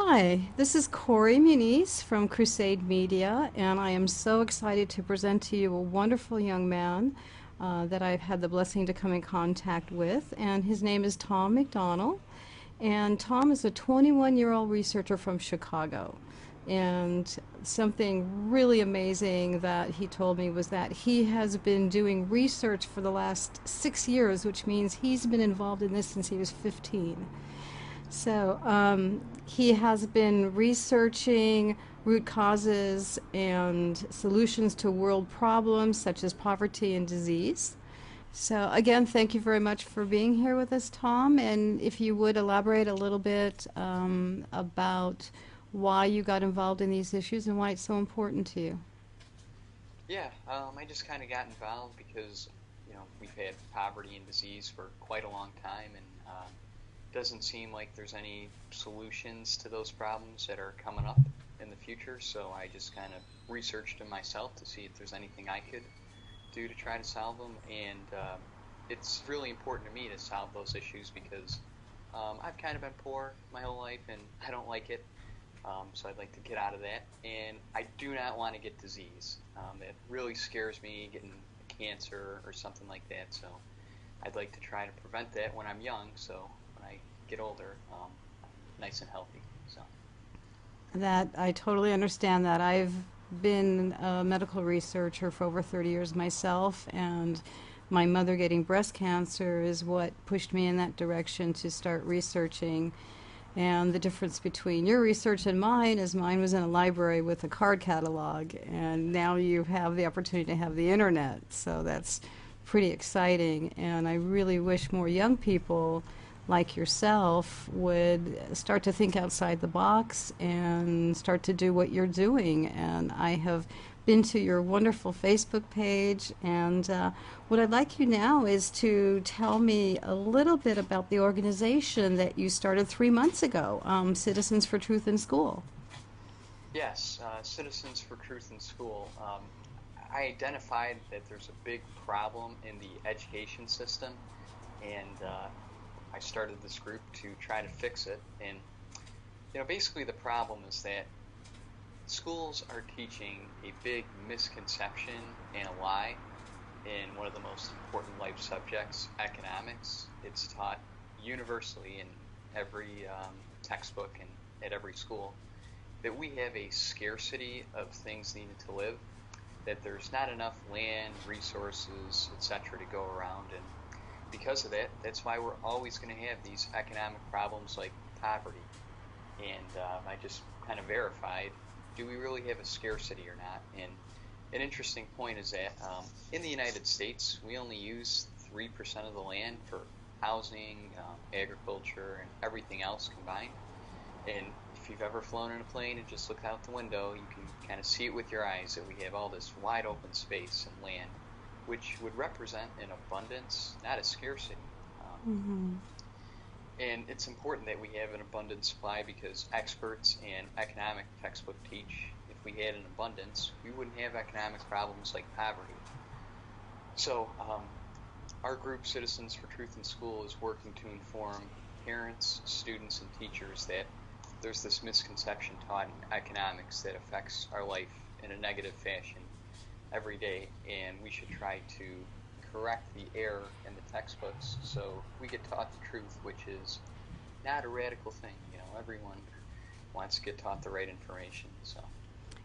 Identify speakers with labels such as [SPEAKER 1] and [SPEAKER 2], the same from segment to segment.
[SPEAKER 1] Hi, this is Corey Muniz from Crusade Media, and I am so excited to present to you a wonderful young man that I've had the blessing to come in contact with, and his name is Tom Mcdonald. And Tom is a 21-year-old researcher from Chicago. And something really amazing that he told me was that he has been doing research for the last 6 years, which means he's been involved in this since he was 15. So he has been researching root causes and solutions to world problems such as poverty and disease. So again, thank you very much for being here with us, Tom. And if you would elaborate a little bit about why you got involved in these issues and why it's so important to you.
[SPEAKER 2] Yeah, I just kind of got involved because, we've had poverty and disease for quite a long time, and doesn't seem like there's any solutions to those problems that are coming up in the future. So I just kind of researched them myself to see if there's anything I could do to try to solve them. And it's really important to me to solve those issues because I've kind of been poor my whole life, and I don't like it. So I'd like to get out of that. And I do not want to get disease. It really scares me getting cancer or something like that. So I'd like to try to prevent that when I'm young. So when I get older, I'm nice and healthy. So
[SPEAKER 1] That I totally understand that. I've been a medical researcher for over 30 years myself, and my mother getting breast cancer is what pushed me in that direction to start researching. And the difference between your research and mine is mine was in a library with a card catalog, and now you have the opportunity to have the internet. So that's pretty exciting. And I really wish more young people like yourself would start to think outside the box and start to do what you're doing. And I have been to your wonderful Facebook page, and what I'd like you now is to tell me a little bit about the organization that you started 3 months ago, Citizens for Truth in School.
[SPEAKER 2] yes, Citizens for Truth in School. I identified that there's a big problem in the education system, and I started this group to try to fix it. And basically the problem is that schools are teaching a big misconception and a lie in one of the most important life subjects, economics. It's taught universally in every textbook and at every school that we have a scarcity of things needed to live, that there's not enough land, resources, etc. to go around. And because of that, that's why we're always going to have these economic problems like poverty. And I just kind of verified, do we really have a scarcity or not? And an interesting point is that in the United States, we only use 3% of the land for housing, agriculture, and everything else combined. And if you've ever flown in a plane and just looked out the window, you can kind of see it with your eyes that we have all this wide open space and land, which would represent an abundance, not a scarcity. Um,
[SPEAKER 1] Mm-hmm.
[SPEAKER 2] and it's important that we have an abundant supply because experts and economic textbook teach if we had an abundance, we wouldn't have economic problems like poverty. So, our group, Citizens for Truth in School, is working to inform parents, students, and teachers that there's this misconception taught in economics that affects our life in a negative fashion every day, and we should try to correct the error in the textbooks so we get taught the truth, which is not a radical thing. Everyone wants to get taught the right information. So,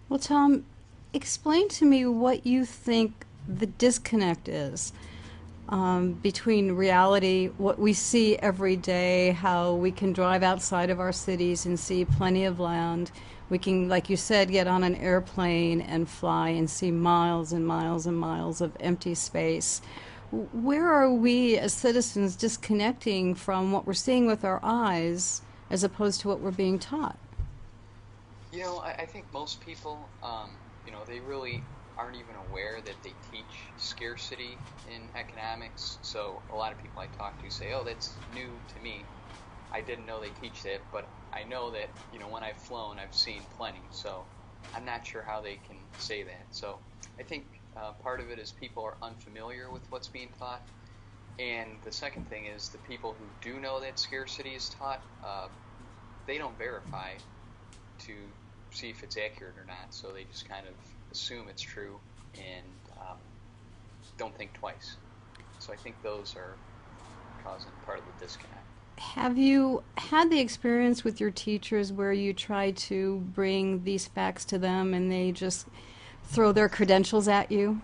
[SPEAKER 1] Well, Tom, explain to me what you think the disconnect is between reality, what we see every day, how we can drive outside of our cities and see plenty of land. We can, like you said, get on an airplane and fly and see miles and miles and miles of empty space. Where are we as citizens disconnecting from what we're seeing with our eyes as opposed to what we're being taught?
[SPEAKER 2] I think most people, they really aren't even aware that they teach scarcity in economics. So a lot of people I talk to say, "Oh, that's new to me. I didn't know they teach that," but I know that, when I've flown, I've seen plenty. So I'm not sure how they can say that. So I think part of it is people are unfamiliar with what's being taught. And the second thing is the people who do know that scarcity is taught, they don't verify to see if it's accurate or not. So they just kind of assume it's true and don't think twice. So I think those are causing part of the disconnect.
[SPEAKER 1] Have you had the experience with your teachers where you try to bring these facts to them and they just throw their credentials at you?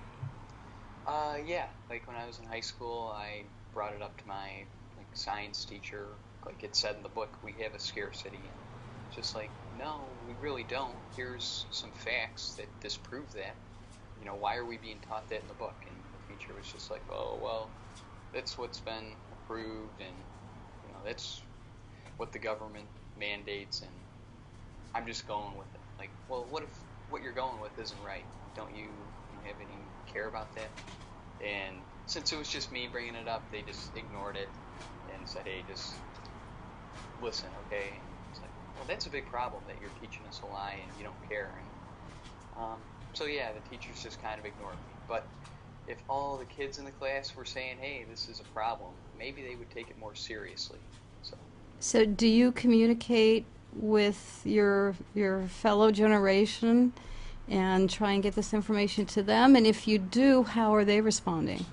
[SPEAKER 2] Yeah, like when I was in high school, I brought it up to my like science teacher. Like it said in the book, we have a scarcity, and just like, no, we really don't. Here's some facts that disprove that. Why are we being taught that in the book? And the teacher was just like, oh, well, that's what's been approved, and that's what the government mandates, and I'm just going with it. Like, well, what if what you're going with isn't right? Don't you have any care about that? And since it was just me bringing it up, they just ignored it and said, hey, just listen, okay? And it's like, well, that's a big problem that you're teaching us a lie and you don't care. And so yeah, the teachers just kind of ignored me. But if all the kids in the class were saying, hey, this is a problem, maybe they would take it more seriously. So
[SPEAKER 1] So do you communicate with your fellow generation and try and get this information to them? And if you do, how are they responding?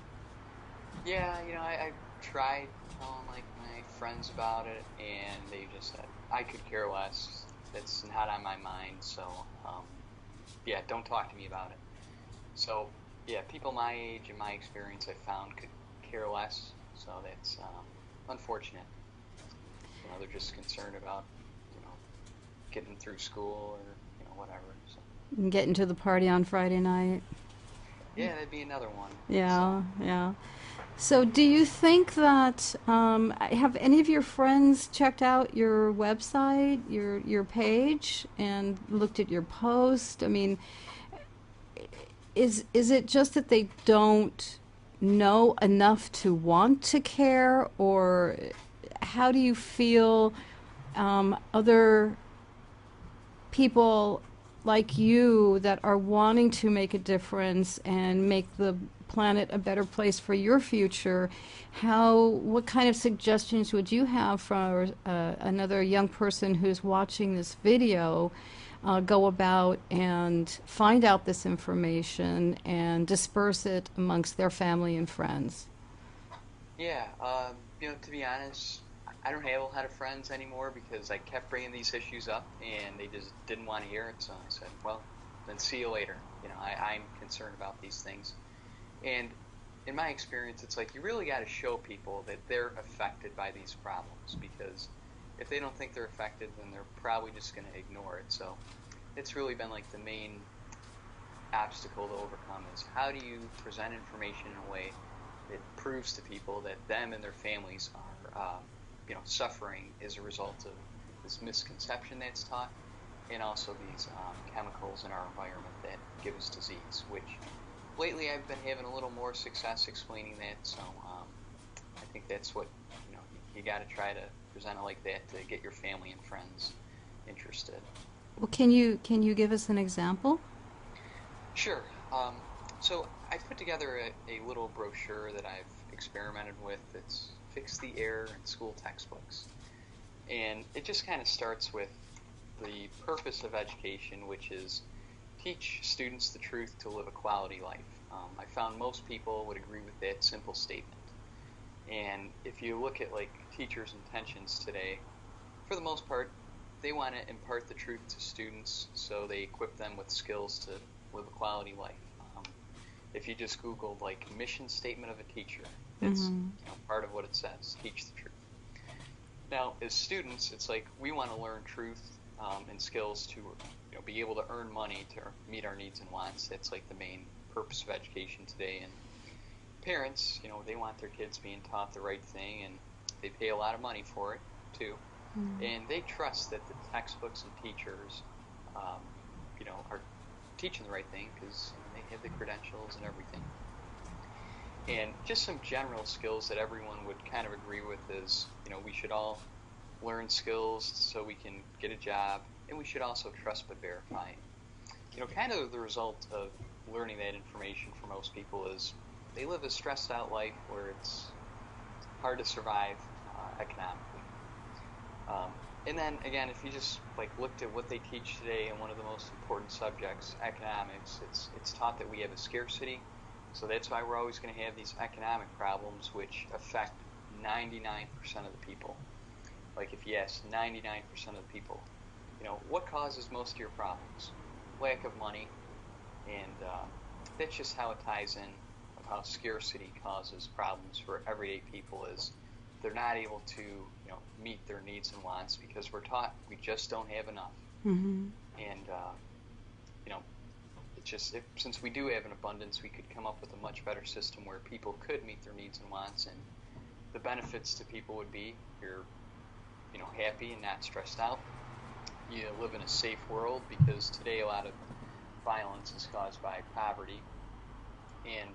[SPEAKER 2] yeah, I tried telling like my friends about it, and they just said, I could care less. It's not on my mind. So yeah, don't talk to me about it. So yeah, people my age and my experience I found could care less. So that's unfortunate. They're just concerned about you know getting through school or whatever. So
[SPEAKER 1] And get into the party on Friday night?
[SPEAKER 2] yeah, that'd be another one. So
[SPEAKER 1] Yeah, yeah. So, do you think that have any of your friends checked out your website, your page, and looked at your post? I mean, is it just that they don't know enough to want to care, or how do you feel other people like you that are wanting to make a difference and make the planet a better place for your future, what kind of suggestions would you have for another young person who's watching this video go about and find out this information and disperse it amongst their family and friends?
[SPEAKER 2] yeah, to be honest, I don't have a lot of friends anymore because I kept bringing these issues up and they just didn't want to hear it. So I said, well, then see you later. I'm concerned about these things. And in my experience, it's like you really got to show people that they're affected by these problems, because if they don't think they're affected, then they're probably just going to ignore it. So it's really been like the main obstacle to overcome is how do you present information in a way that proves to people that them and their families are suffering as a result of this misconception that's taught, and also these chemicals in our environment that give us disease, which lately I've been having a little more success explaining that. So I think that's what you got to try to present it like that to get your family and friends interested.
[SPEAKER 1] Well, can you give us an example?
[SPEAKER 2] Sure. So I put together a little brochure that I've experimented with. It's Fix the Error in School Textbooks. And it just kind of starts with the purpose of education, which is teach students the truth to live a quality life. I found most people would agree with that simple statement. And if you look at like teachers' intentions today, for the most part, they want to impart the truth to students so they equip them with skills to live a quality life. If you just Googled like mission statement of a teacher, that's
[SPEAKER 1] Mm-hmm.
[SPEAKER 2] part of what it says: teach the truth. Now, as students, it's like we want to learn truth and skills to be able to earn money to meet our needs and wants. That's like the main purpose of education today. And parents, they want their kids being taught the right thing, and they pay a lot of money for it too. And they trust that the textbooks and teachers, are teaching the right thing because they have the credentials and everything. And just some general skills that everyone would kind of agree with is, we should all learn skills so we can get a job, and we should also trust but verify. Kind of the result of learning that information for most people is they live a stressed out life where it's hard to survive economically. And then again, if you just like looked at what they teach today in one of the most important subjects, economics, it's taught that we have a scarcity. So that's why we're always going to have these economic problems which affect 99% of the people. Like if you ask 99% of the people, what causes most of your problems? Lack of money, and that's just how it ties in of how scarcity causes problems for everyday people is they're not able to meet their needs and wants because we're taught we just don't have enough.
[SPEAKER 1] Hmm.
[SPEAKER 2] And you know it's just since we do have an abundance, we could come up with a much better system where people could meet their needs and wants, and the benefits to people would be you're happy and not stressed out. You live in a safe world because today a lot of violence is caused by poverty, and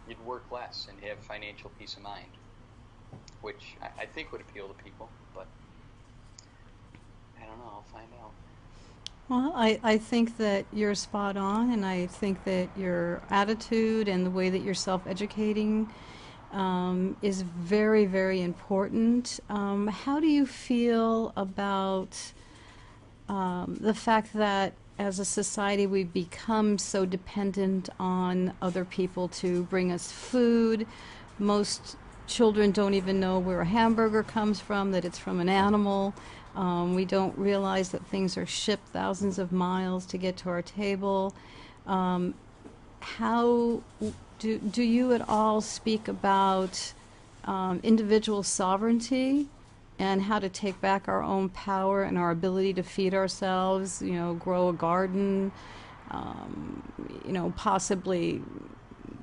[SPEAKER 2] you'd work less and have financial peace of mind, which I think would appeal to people, but I don't know. I'll find out.
[SPEAKER 1] Well, I think that you're spot on, and I think that your attitude and the way that you're self-educating is very, very important. How do you feel about the fact that as a society we've become so dependent on other people to bring us food? Most children don't even know where a hamburger comes from, that it's from an animal. We don't realize that things are shipped thousands of miles to get to our table. Um, how do you at all speak about individual sovereignty and how to take back our own power and our ability to feed ourselves, grow a garden, possibly,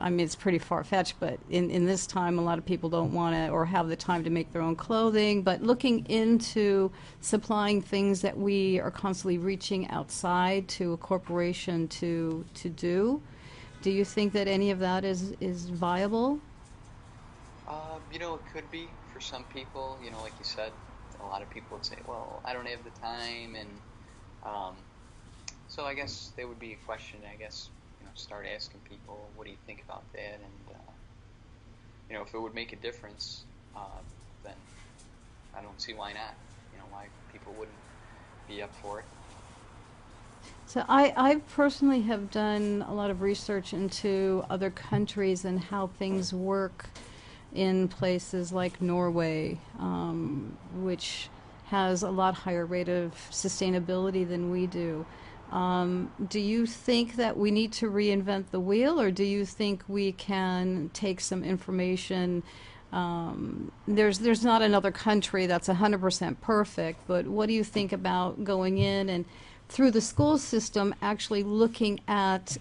[SPEAKER 1] I mean, it's pretty far-fetched, but in this time, a lot of people don't want to or have the time to make their own clothing. But looking into supplying things that we are constantly reaching outside to a corporation to do you think that any of that is viable?
[SPEAKER 2] It could be for some people. Like you said, a lot of people would say, "Well, I don't have the time," and um, so I guess there would be a question. I guess start asking people, "What do you think about that?" And if it would make a difference, then I don't see why not. Why people wouldn't be up for it.
[SPEAKER 1] So I personally have done a lot of research into other countries and how things work in places like Norway, which has a lot higher rate of sustainability than we do. Do you think that we need to reinvent the wheel, or do you think we can take some information? There's not another country that's 100% perfect, but what do you think about going in and through the school system actually looking at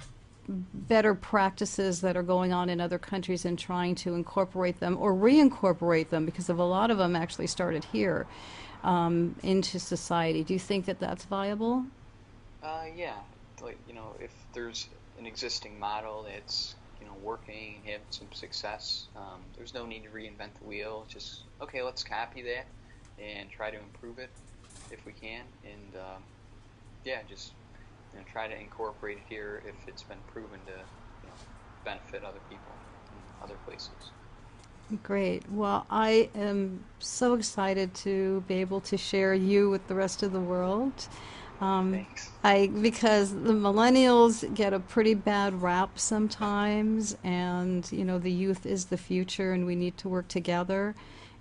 [SPEAKER 1] better practices that are going on in other countries and trying to incorporate them or reincorporate them, because of a lot of them actually started here, into society? Do you think that that's viable?
[SPEAKER 2] Yeah, like if there's an existing model that's working, having some success, there's no need to reinvent the wheel. Just okay, let's copy that and try to improve it if we can, and yeah, just try to incorporate it here if it's been proven to benefit other people in other places.
[SPEAKER 1] Great. Well, I am so excited to be able to share you with the rest of the world.
[SPEAKER 2] Thanks.
[SPEAKER 1] Because the millennials get a pretty bad rap sometimes, and the youth is the future, and we need to work together.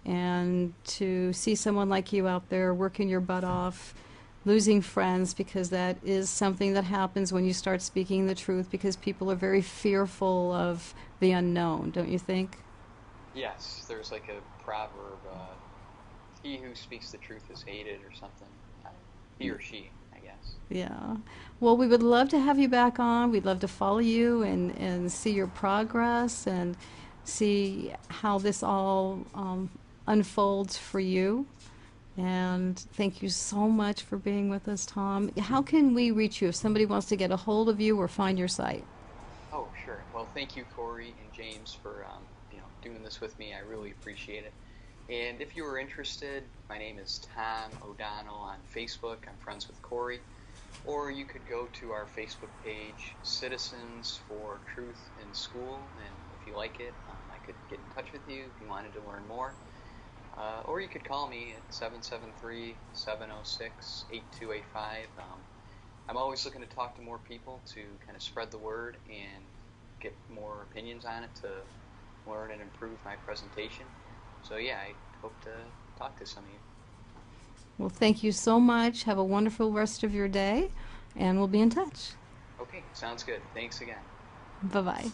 [SPEAKER 1] And to see someone like you out there working your butt off, losing friends, because that is something that happens when you start speaking the truth, because people are very fearful of the unknown, don't you think?
[SPEAKER 2] Yes, there's like a proverb: "He who speaks the truth is hated," or something. He or she, I guess.
[SPEAKER 1] Yeah. Well, we would love to have you back on. We'd love to follow you and see your progress and see how this all unfolds for you. And thank you so much for being with us, Tom. How can we reach you if somebody wants to get a hold of you or find your site?
[SPEAKER 2] Oh, sure. Well, thank you, Corey and James, for doing this with me. I really appreciate it. And if you were interested, my name is Tom O'Donnell on Facebook. I'm friends with Corey. Or you could go to our Facebook page, Citizens for Truth in School, and if you like it, I could get in touch with you if you wanted to learn more. Or you could call me at 773-706-8285. I'm always looking to talk to more people to kind of spread the word and get more opinions on it to learn and improve my presentation. So yeah, I hope to talk to some of you.
[SPEAKER 1] Well, thank you so much. Have a wonderful rest of your day, and we'll be in touch.
[SPEAKER 2] Okay, sounds good. Thanks again.
[SPEAKER 1] Bye-bye.